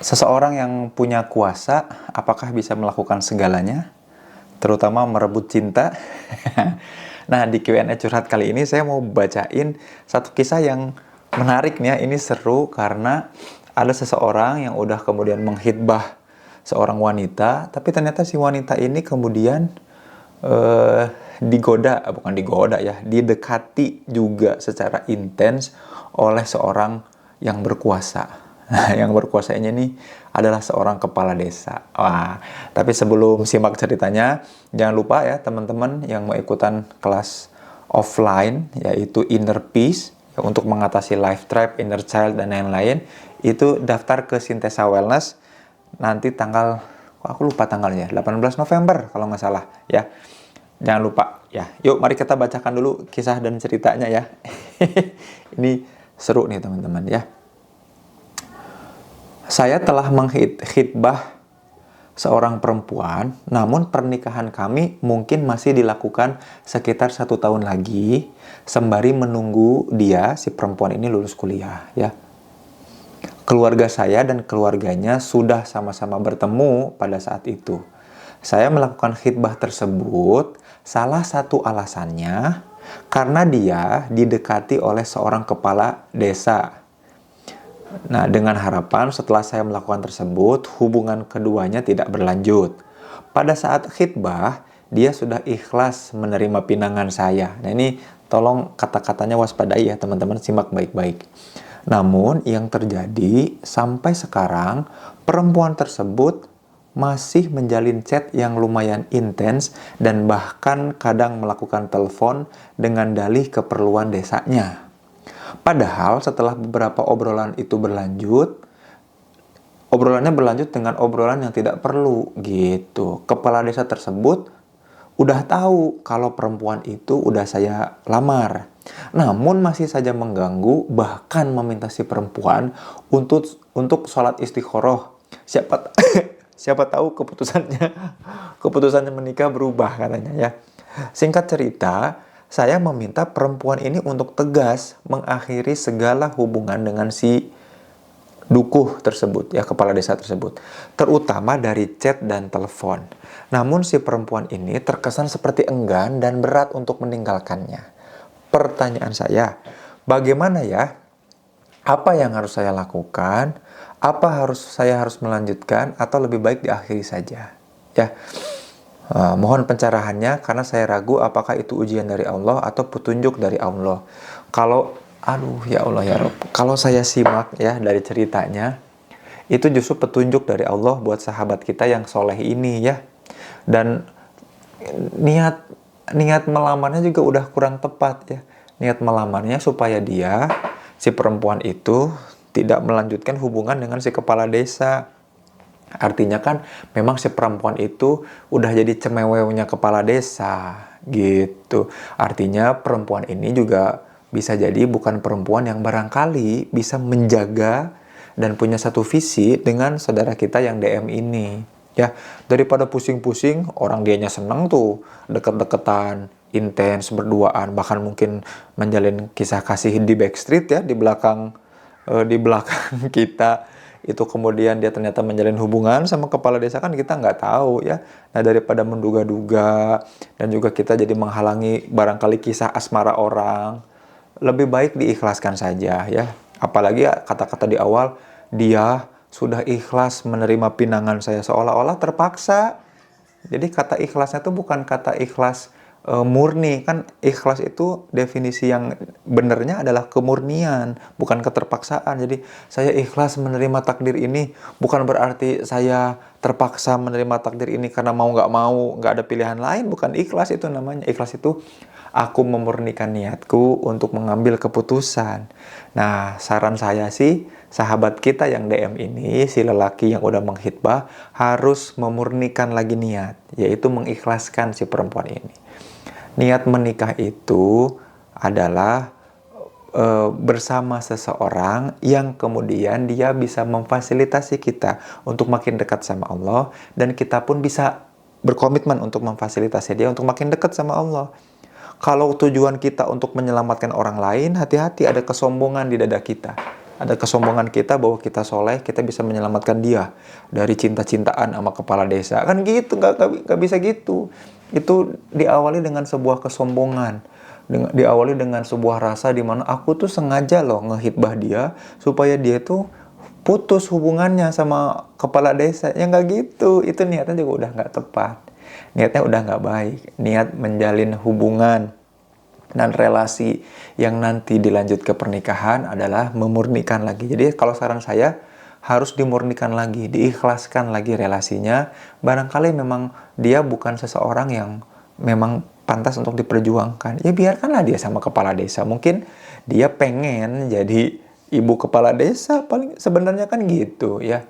Seseorang yang punya kuasa, apakah bisa melakukan segalanya? Terutama merebut cinta? Nah, di Q&A curhat kali ini saya mau bacain satu kisah yang menarik nih ya. Ini seru karena ada seseorang yang udah kemudian menghitbah seorang wanita, tapi ternyata si wanita ini kemudian didekati juga secara intens oleh seorang yang berkuasa. Nah, yang berkuasanya ini adalah seorang kepala desa. Wah, tapi sebelum simak ceritanya, jangan lupa ya teman-teman yang mau ikutan kelas offline, yaitu Inner Peace, ya, untuk mengatasi life trap, inner child, dan lain-lain, itu daftar ke Sintesa Wellness nanti tanggal, aku lupa tanggalnya, 18 November kalau nggak salah ya. Jangan lupa ya. Yuk mari kita bacakan dulu kisah dan ceritanya ya. Ini seru nih teman-teman ya. Saya telah menghitbah seorang perempuan, namun pernikahan kami mungkin masih dilakukan sekitar 1 tahun lagi, sembari menunggu dia, si perempuan ini lulus kuliah ya. Keluarga saya dan keluarganya sudah sama-sama bertemu pada saat itu. Saya melakukan khitbah tersebut, salah satu alasannya karena dia didekati oleh seorang kepala desa. Nah, dengan harapan setelah saya melakukan tersebut, hubungan keduanya tidak berlanjut. Pada saat khitbah, dia sudah ikhlas menerima pinangan saya. Nah, ini tolong kata-katanya waspadai ya teman-teman, simak baik-baik. Namun, yang terjadi sampai sekarang, perempuan tersebut masih menjalin chat yang lumayan intens dan bahkan kadang melakukan telepon dengan dalih keperluan desanya. Padahal setelah beberapa obrolan itu obrolannya berlanjut dengan obrolan yang tidak perlu gitu. Kepala desa tersebut udah tahu kalau perempuan itu udah saya lamar. Namun masih saja mengganggu, bahkan meminta si perempuan untuk sholat istikharah. Siapa tahu keputusannya menikah berubah katanya ya. Singkat cerita, saya meminta perempuan ini untuk tegas mengakhiri segala hubungan dengan si dukuh tersebut, ya, kepala desa tersebut, terutama dari chat dan telepon. Namun si perempuan ini terkesan seperti enggan dan berat untuk meninggalkannya. Pertanyaan saya, bagaimana ya? Apa yang harus saya lakukan? Saya harus melanjutkan atau lebih baik diakhiri saja? Ya. Mohon pencerahannya karena saya ragu apakah itu ujian dari Allah atau petunjuk dari Allah. Ya Allah ya Rabb, kalau saya simak ya dari ceritanya, itu justru petunjuk dari Allah buat sahabat kita yang soleh ini ya. Dan niat melamarnya juga udah kurang tepat ya. Niat melamarnya supaya si perempuan itu tidak melanjutkan hubungan dengan si kepala desa. Artinya kan memang si perempuan itu udah jadi cemewewnya kepala desa gitu. Artinya perempuan ini juga bisa jadi bukan perempuan yang barangkali bisa menjaga dan punya satu visi dengan saudara kita yang DM ini. Ya, daripada pusing-pusing, orang dianya seneng tuh deket-deketan, intens, berduaan, bahkan mungkin menjalin kisah kasih di backstreet ya, di belakang kita. Itu kemudian dia ternyata menjalin hubungan sama kepala desa, kan kita nggak tahu ya. Nah, daripada menduga-duga dan juga kita jadi menghalangi barangkali kisah asmara orang, lebih baik diikhlaskan saja ya. Apalagi ya, kata-kata di awal, dia sudah ikhlas menerima pinangan saya, seolah-olah terpaksa. Jadi kata ikhlasnya itu bukan kata ikhlas murni, kan ikhlas itu definisi yang benernya adalah kemurnian, bukan keterpaksaan. Jadi saya ikhlas menerima takdir ini bukan berarti saya terpaksa menerima takdir ini karena mau nggak ada pilihan lain. Bukan ikhlas itu namanya. Ikhlas itu aku memurnikan niatku untuk mengambil keputusan. Nah, saran saya sih, sahabat kita yang DM ini, si lelaki yang udah menghitbah, harus memurnikan lagi niat, yaitu mengikhlaskan si perempuan ini. Niat menikah itu adalah bersama seseorang yang kemudian dia bisa memfasilitasi kita untuk makin dekat sama Allah, dan kita pun bisa berkomitmen untuk memfasilitasi dia untuk makin dekat sama Allah. Kalau tujuan kita untuk menyelamatkan orang lain, hati-hati, ada kesombongan di dada kita. Ada kesombongan kita bahwa kita soleh, kita bisa menyelamatkan dia dari cinta-cintaan sama kepala desa. Kan gitu, nggak bisa gitu. Itu diawali dengan sebuah kesombongan. Diawali dengan sebuah rasa di mana aku tuh sengaja loh ngehitbah dia supaya dia tuh putus hubungannya sama kepala desa. Ya nggak gitu. Itu niatnya juga udah nggak tepat. Niatnya udah nggak baik. Niat menjalin hubungan dan relasi yang nanti dilanjut ke pernikahan adalah memurnikan lagi. Jadi kalau saran saya harus dimurnikan lagi, diikhlaskan lagi relasinya. Barangkali memang dia bukan seseorang yang memang pantas untuk diperjuangkan. Ya biarkanlah dia sama kepala desa. Mungkin dia pengen jadi ibu kepala desa, paling sebenarnya kan gitu ya.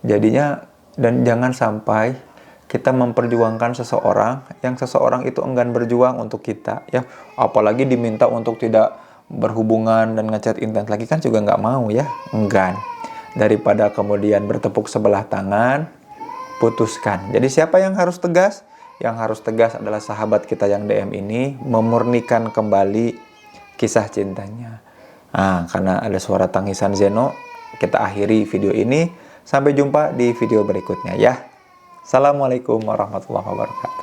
Jadinya, dan jangan sampai kita memperjuangkan seseorang yang seseorang itu enggan berjuang untuk kita ya, apalagi diminta untuk tidak berhubungan dan ngechat intens lagi kan juga nggak mau ya, enggan. Daripada kemudian bertepuk sebelah tangan, putuskan. Jadi siapa yang harus tegas? Yang harus tegas adalah sahabat kita yang DM ini, memurnikan kembali kisah cintanya. Karena ada suara tangisan Zeno, kita akhiri video ini. Sampai jumpa di video berikutnya ya. Assalamualaikum warahmatullahi wabarakatuh.